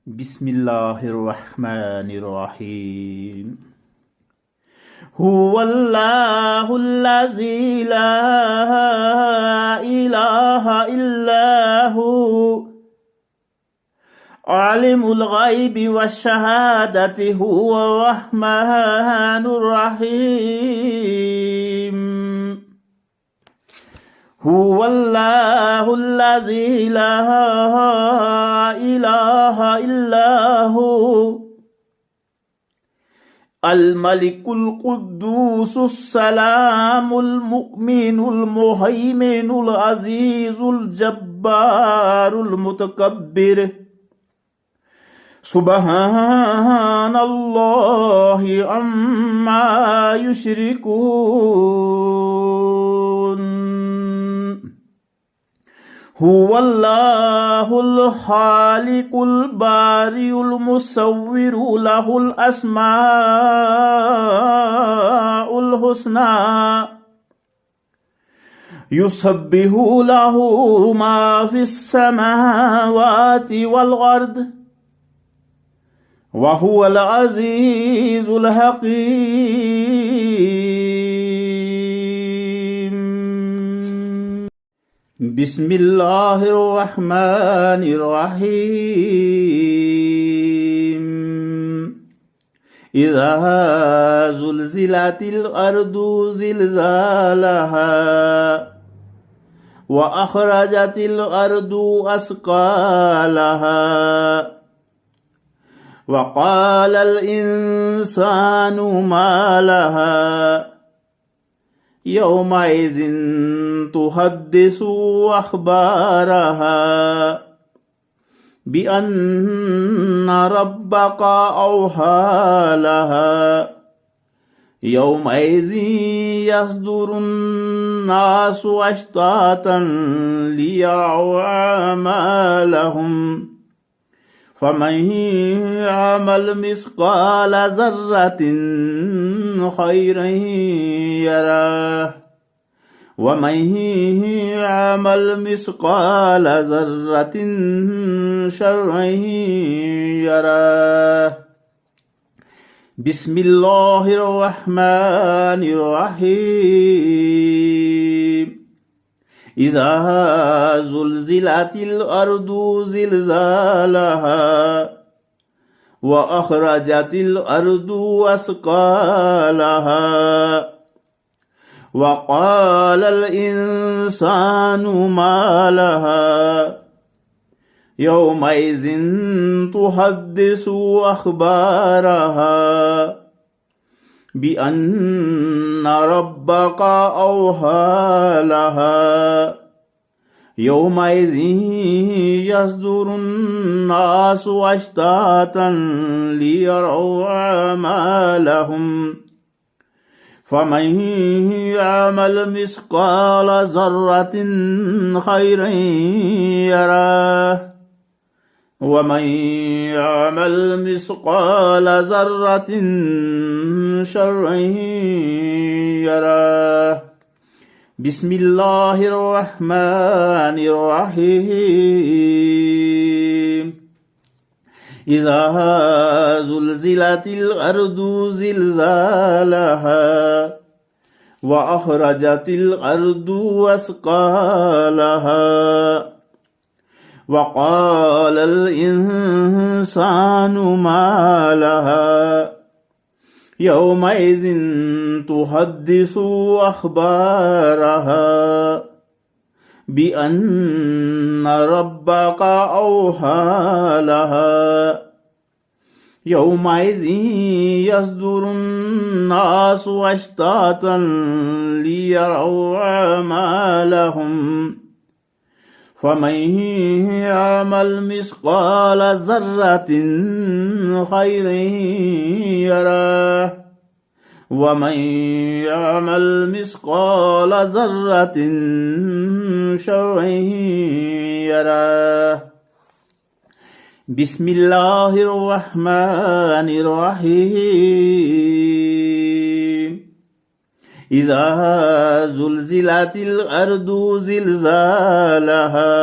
بسم الله الرحمن الرحيم. هو الله الذي لا إله إلا هو عالم الغيب والشهادة هو الرحمن الرحيم. هو الله الذي لا إله إلا هو الملك القدوس السلام المؤمن المهيمن العزيز الجبار المتكبر سبحان الله عما يشركون. هو الله الخالق البارئ المصور له الأسماء الحسنى يسبح له ما في السماوات والأرض وهو العزيز الحكيم. بسم الله الرحمن الرحيم. إذا زلزلت الأرض زلزالها وأخرجت الأرض أثقالها وقال الإنسان ما لها يومئذ تحدث أخبارها بأن ربك أوحى لها يومئذ يصدر الناس أشتاتا ليروا أعمالهم فمن يعمل مثقال ذرة خيرا يره ومن يعمل مثقال ذرة شرا يره. بسم الله الرحمن الرحيم. إذا زلزلت الأرض زلزالها وأخرجت الأرض أثقالها وقال الإنسان ما لها يومئذ تحدث أخبارها بأن ربك أوحى لها يومئذ يصدر الناس أشتاتا ليروا أعمالهم فمن يعمل مثقال ذرة خيرا يره ومن يعمل مثقال ذرة شرا يره. بسم الله الرحمن الرحيم. إذا زلزلت الأرض زلزالها وأخرجت الأرض أثقالها وقال الإنسان ما لها يومئذ تحدث أخبارها بأن ربك أوحى لها يومئذ يصدر الناس أشتاتا ليروا أعمالهم فمن يعمل مثقال ذرة خيرا يره ومن يعمل مثقال ذرة شرا يره. بسم الله الرحمن الرحيم. إذا زلزلت الأرض زلزالها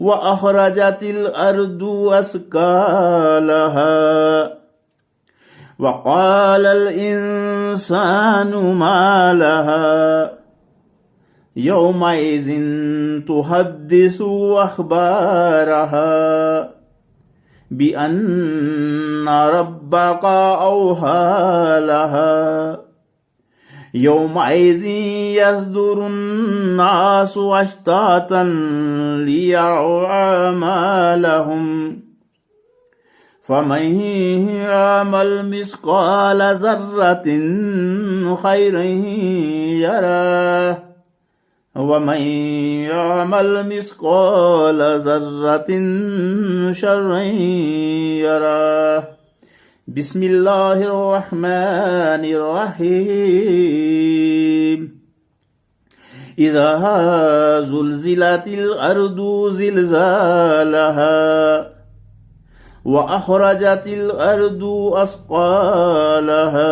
وأخرجت الأرض أثقالها وقال الإنسان ما لها يومئذ تحدث أخبارها بأن ربك أوحى لها يومئذ يصدر الناس أشتاتا ليروا أعمالهم فمن يعمل مثقال ذرة خيرا يره ومن يعمل مثقال ذرة شرا يره بسم الله الرحمن الرحيم إذا زلزلت الأرض زلزالها وأخرجت الأرض أثقالها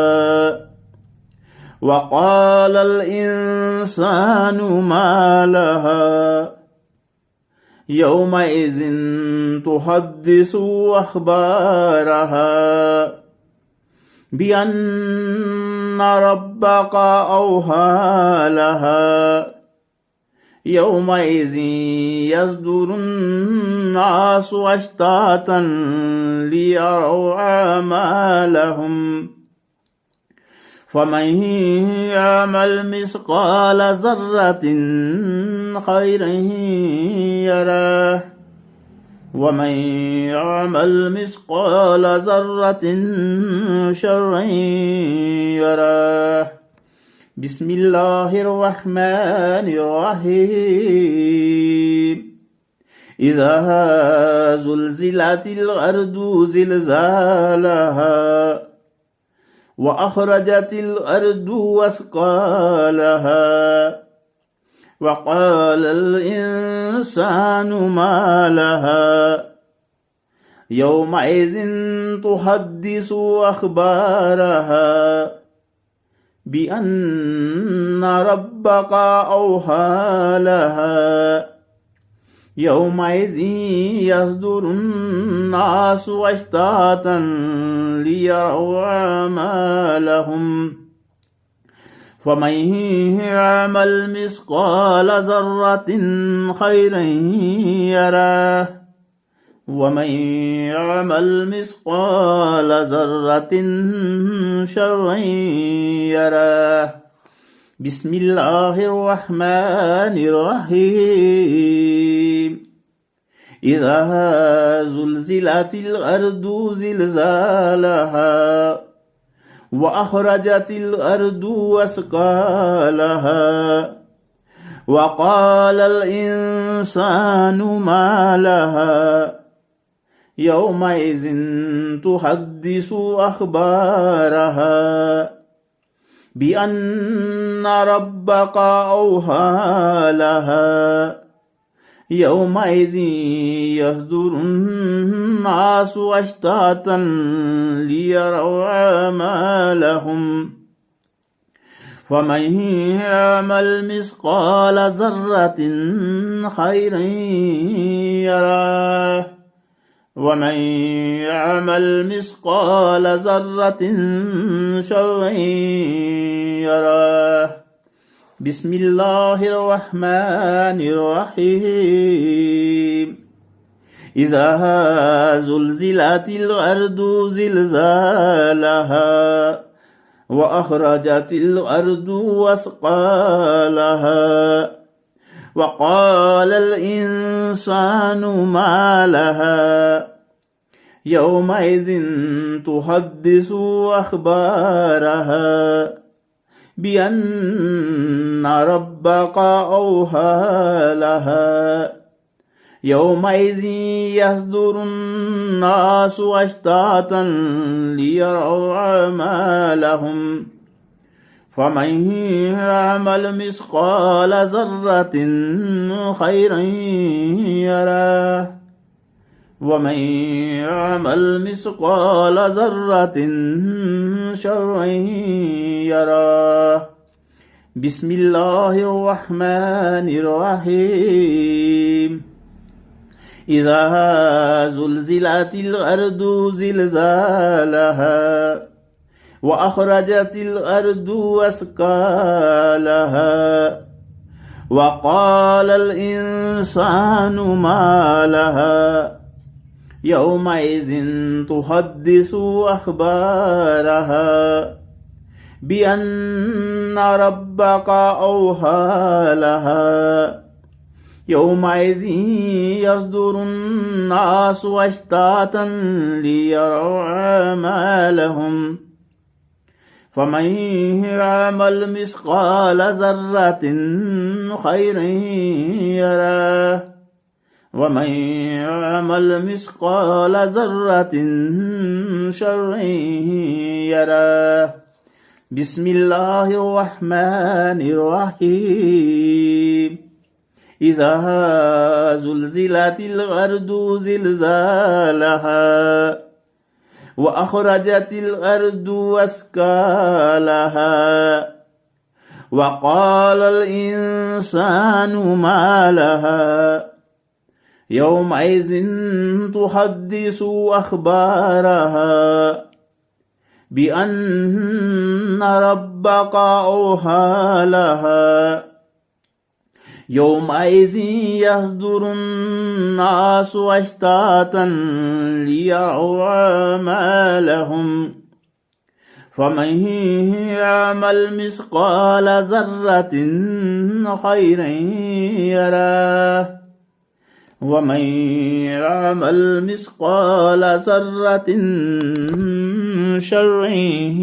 وقال الإنسان ما لها يومئذ تحدث أخبارها بأن ربك أوحى لها يومئذ يصدر الناس أشتاتا ليروا أعمالهم فمن يعمل مثقال ذرة خيرا يره ومن يعمل مثقال ذرة شرا يره بسم الله الرحمن الرحيم إذا زلزلت الأرض زلزالها وأخرجت الأرض أثقالها وقال الإنسان ما لها يومئذ تحدث أخبارها بأن ربك أوحى لها يومئذ يصدر الناس أشتاتا ليروا أعمالهم فمن يعمل مثقال ذرة خيرا يره ومن يعمل مثقال ذرة شرا يره بسم الله الرحمن الرحيم إذا زلزلت الأرض زلزالها وأخرجت الأرض أثقالها وقال الإنسان ما لها يومئذ تحدث أخبارها بأن ربك أوحى لها يومئذ يصدر الناس أشتاتا ليروا أعمالهم فمن يعمل مثقال ذرة خيرا يره ومن يعمل مثقال ذرة شرا يره بسم الله الرحمن الرحيم إذا زلزلت الأرض زلزالها وأخرجت الأرض أثقالها وقال الإنسان ما لها يومئذ تحدث أخبارها بأن ربك أوحى لها يومئذ يصدر الناس أشتاتا ليروا أعمالهم فمن يعمل مثقال ذرة خيرا يره ومن يعمل مثقال ذرة شرا يره بسم الله الرحمن الرحيم إذا زلزلت الأرض زلزالها وأخرجت الأرض أثقالها وقال الإنسان ما لها يومئذ تحدث أخبارها بأن ربك أوحى لها يومئذ يصدر الناس أشتاتا ليروا أعمالهم فمن يعمل مثقال ذرة خيرا يره ومن يعمل مثقال ذرة شرا يره بسم الله الرحمن الرحيم إذا زلزلت الأرض زلزالها وأخرجت الأرض أثقالها وقال الإنسان ما لها يومئذ تحدث أخبارها بأن ربك أوحى لها يومئذ يصدر الناس أشتاتا ليروا أعمالهم فمن يعمل مثقال ذرة خيرا يره ومن يعمل مثقال ذرة شرا يره